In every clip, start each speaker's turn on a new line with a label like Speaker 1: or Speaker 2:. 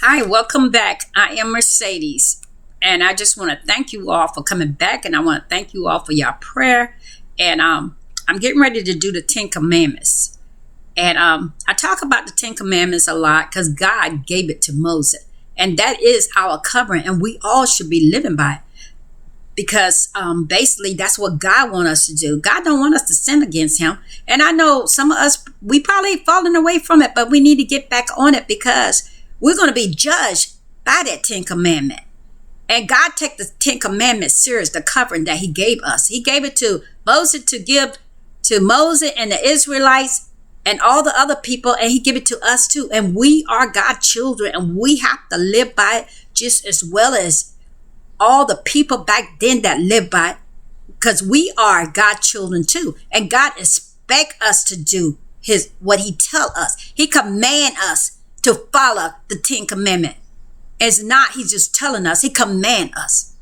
Speaker 1: Hi, welcome back. I am Mercedes, and I just want to thank you all for coming back, and I want to thank you all for your prayer. And I'm getting ready to do the Ten Commandments, and I talk about the Ten Commandments a lot because God gave it to Moses, and that is our covering, and we all should be living by it because basically that's what God wants us to do. God don't want us to sin against Him, and I know some of us we probably fallen away from it, but we need to get back on it because we're going to be judged by that Ten Commandment. And God take the Ten Commandments serious, the covering that He gave us. He gave it to Moses to give to Moses and the Israelites and all the other people, and He give it to us too. And we are God's children, and we have to live by it just as well as all the people back then that lived by it, because we are God's children too. And God expect us to do what He tell us. He command us to follow the Ten Commandment. It's not He's just telling us, He command us.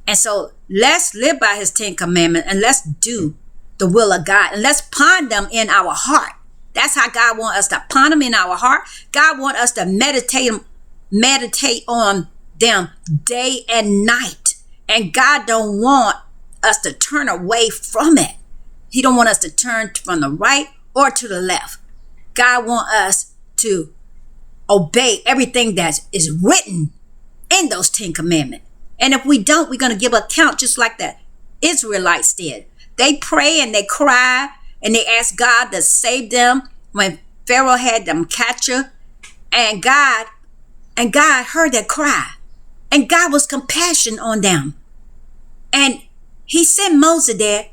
Speaker 1: And so let's live by His Ten Commandments and let's do the will of God and let's ponder them in our heart. That's how God wants us to ponder them in our heart. God wants us to meditate on them day and night. And God don't want us to turn away from it. He don't want us to turn from the right or to the left. God wants us to obey everything that is written in those Ten Commandments. And if we don't, we're going to give account just like the Israelites did. They pray and they cry and they ask God to save them when Pharaoh had them captured. And God heard their cry. And God was compassionate on them. And He sent Moses there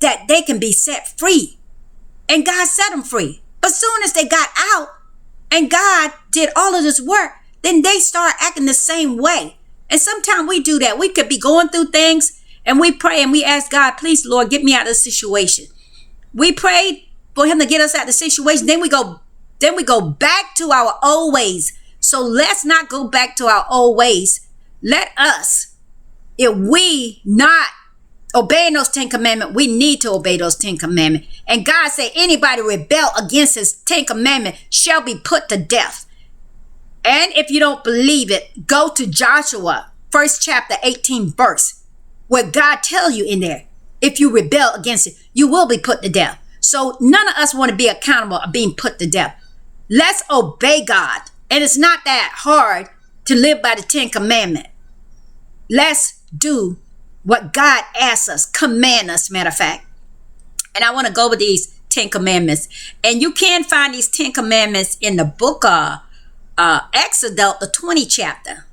Speaker 1: that they can be set free. And God set them free. But soon as they got out, and God did all of this work, then they start acting the same way. And sometimes we do that. We could be going through things and we pray and we ask God, please, Lord, get me out of the situation. We prayed for Him to get us out of the situation. Then we go back to our old ways. So let's not go back to our old ways. Let us, if we not obeying those Ten Commandments, we need to obey those Ten Commandments. And God said anybody rebel against His Ten Commandments shall be put to death. And if you don't believe it, go to Joshua, 1st chapter, 18th verse, where God tell you in there, if you rebel against it, you will be put to death. So none of us want to be accountable of being put to death. Let's obey God. And it's not that hard to live by the Ten Commandments. Let's do what God asks us, command us, matter of fact. And I want to go with these Ten Commandments. And you can find these Ten Commandments in the book of Exodus, the 20th chapter.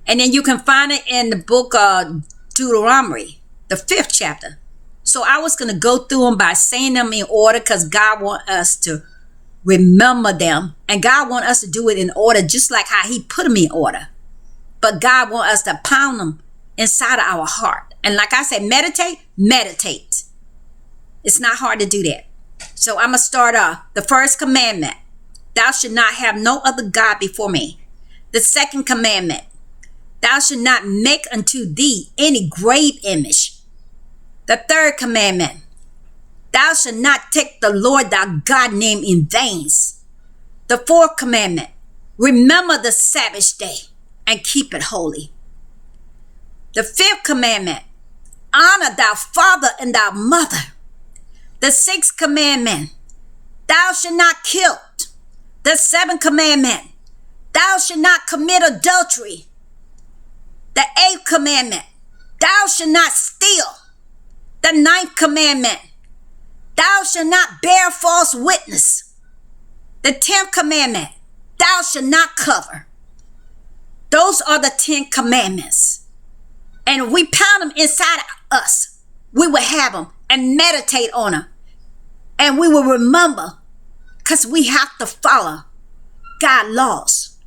Speaker 1: And then you can find it in the book of Deuteronomy, the 5th chapter. So I was going to go through them by saying them in order because God wants us to remember them. And God wants us to do it in order just like how He put them in order. But God wants us to pound them inside of our heart. And like I said, meditate. It's not hard to do that. So I'm going to start off. The first commandment, thou should not have no other God before me. The second commandment, thou should not make unto thee any grave image. The third commandment, thou should not take the Lord thy God name in vain. The fourth commandment, remember the Sabbath day and keep it holy. The fifth commandment, honor thy father and thy mother. The sixth commandment, thou shalt not kill. The seventh commandment, thou shalt not commit adultery. The eighth commandment, thou shalt not steal. The ninth commandment, thou shalt not bear false witness. The 10th commandment, thou shalt not cover. Those are the 10 commandments. And if we pound them inside of us, we will have them and meditate on them. And we will remember, because we have to follow God's laws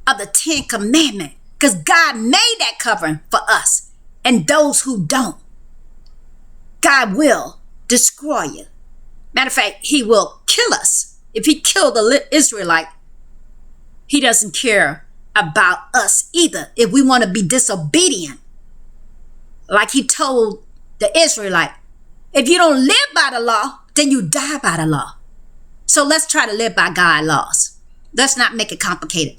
Speaker 1: of the 10 commandments. Because God made that covering for us. And those who don't, God will destroy you. Matter of fact, He will kill us. If He killed the Israelite, He doesn't care about us either. If we want to be disobedient, like He told the Israelite, if you don't live by the law, then you die by the law. So let's try to live by God's laws. Let's not make it complicated.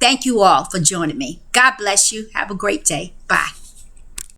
Speaker 1: Thank you all for joining me. God bless you. Have a great day. Bye.